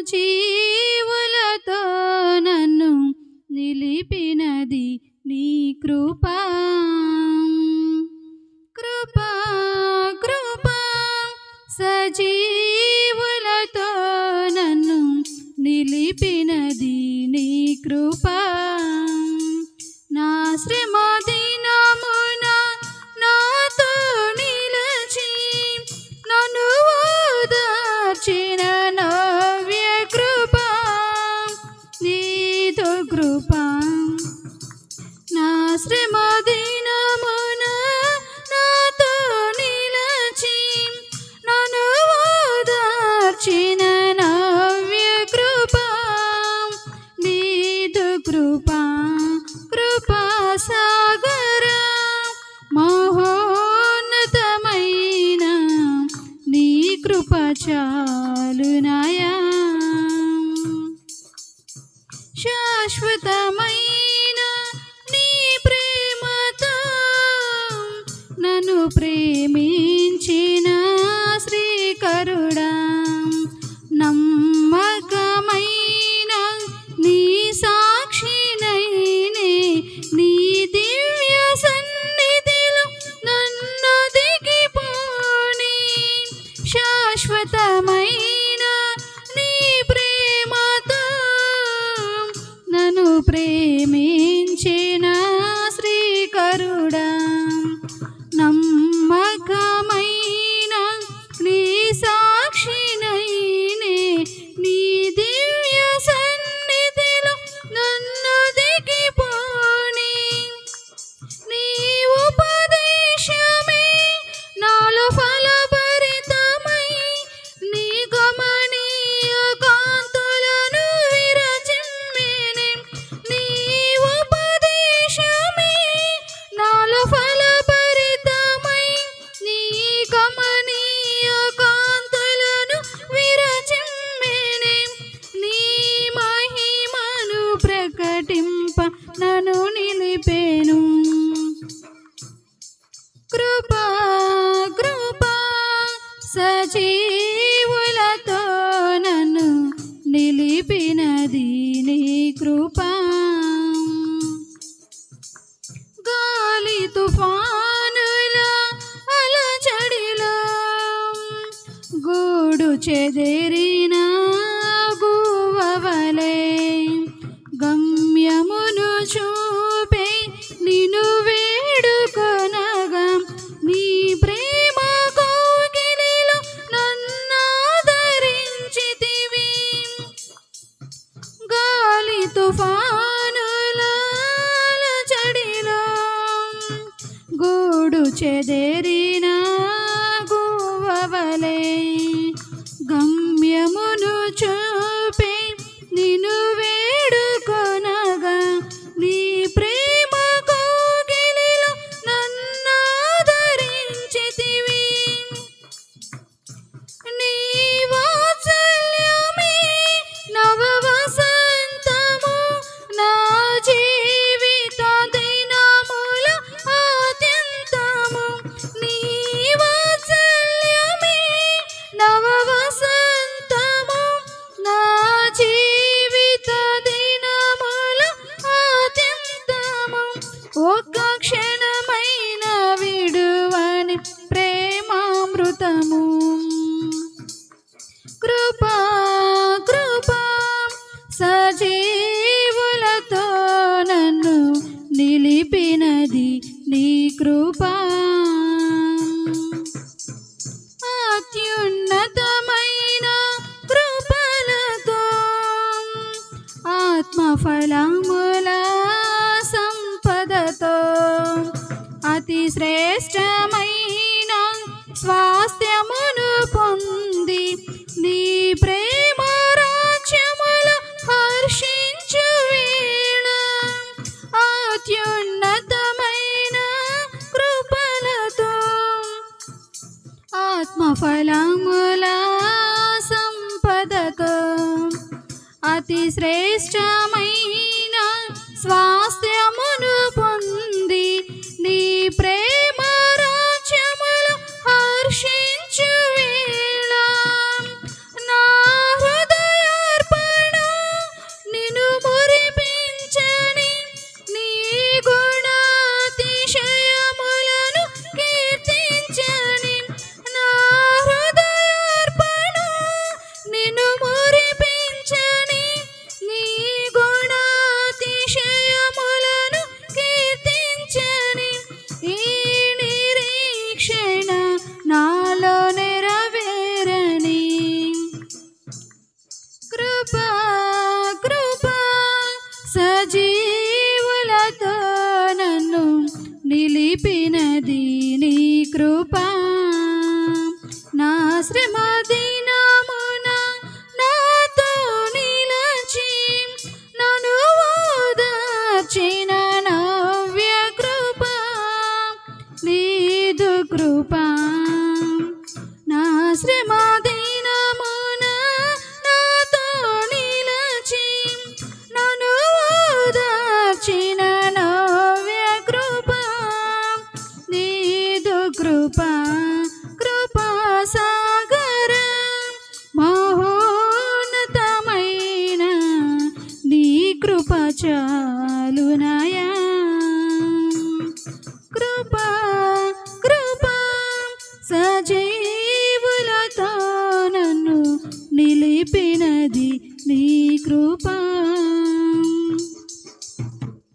సజీవులతో నన్ను నిలిపినది నీ కృపా. కృపా కృపా సజీవులతో నన్ను నిలిపినది నీ కృపా. నా శ్రమ దినమున నాతో నిలచి నన్ను ఓదార్చిన నవ్య కృపా నీతో కృపా. నా శ్రమ దినమున నాతో నిలచి నన్ను ఓదార్చిన నవ్య కృపా నీతో కృపా. కృపా సాగర మహోన్నతమైన నీ కృప చాలునాయా. శాశ్వతమైన నీ ప్రేమతో నన్ను ప్రేమించిన శ్రీకరుడా. నమ్మకమైన నీ సాక్షినైనే నీ దివ్య సన్నిధిలో నన్ను దిగిపోని. శాశ్వతమైన నీ ప్రేమతో నన్ను ప్రేమించిన శ్రీకరుడా. నమ్మకమైన నీ సాక్షినైనే నీ దివ్య సన్నిధిలో నన్ను దిగిపోని. నీ ఉపదేశమే నాలో ఫలభరితమై నీ గమనీయ కాంతులను విరచిమ్మెనే. నీ ఉపదేశమే నాలో ఫలభరితమై నీ గమనీయ కాంతులను విరచిమ్మెనే. నీ మహిమను ప్రకటింప నన్ను నిలిపెను. కృపా కృపా సజీవులతో నన్ను నిలిపినది నీ కృపా. గాలి తుఫానుల అలజడిలో గూడు చెదిరిన గువ్వవలే గమ్యమును చూపే నిన్ను వేడుకొనగా. నీ ప్రేమ కౌగిలిలో నన్నాదరించితివి. గాలి తుఫానుల అలజడిలో గూడు చెదిరిన గువ్వవలే గమ్యమును చూపే నిన్ను వేడుకొనగా. నీ ప్రేమ కౌగిలిలో నన్నాదరించితివి. నీ వాత్సల్యమే నవ వసంతము నా జీవిత దినముల ఆద్యంతము. నీ వాత్సల్యమే నవ వసంతము నా జీవిత దినముల ఆద్యంతము. ఒక్క క్షణమైన విడువని ప్రేమామృతము. కృపా కృపా సజీవులతో నన్ను నిలిపినది నీ కృపా. అత్యున్నతమైన కృపలతో ఆత్మఫలముల సంపదతో అతి శ్రేష్టమైన స్వాస్థ్యమును పొంది నీ ప్రేమ రాజ్యముల హర్షించు వేళ. అత్యున్నతమైన కృపలతో ఆత్మఫలముల సంపదతో అతి శ్రేష్టమైన స్వాస్థ్యమును పొంది నీ ప్రేమ రాజ్యములో హర్షించు వేళ. నా హృదయార్పణ కృపా కృపా సాగర మహోన్నతమైన నీ కృప చాలునాయా కృపా కృపా సజీవ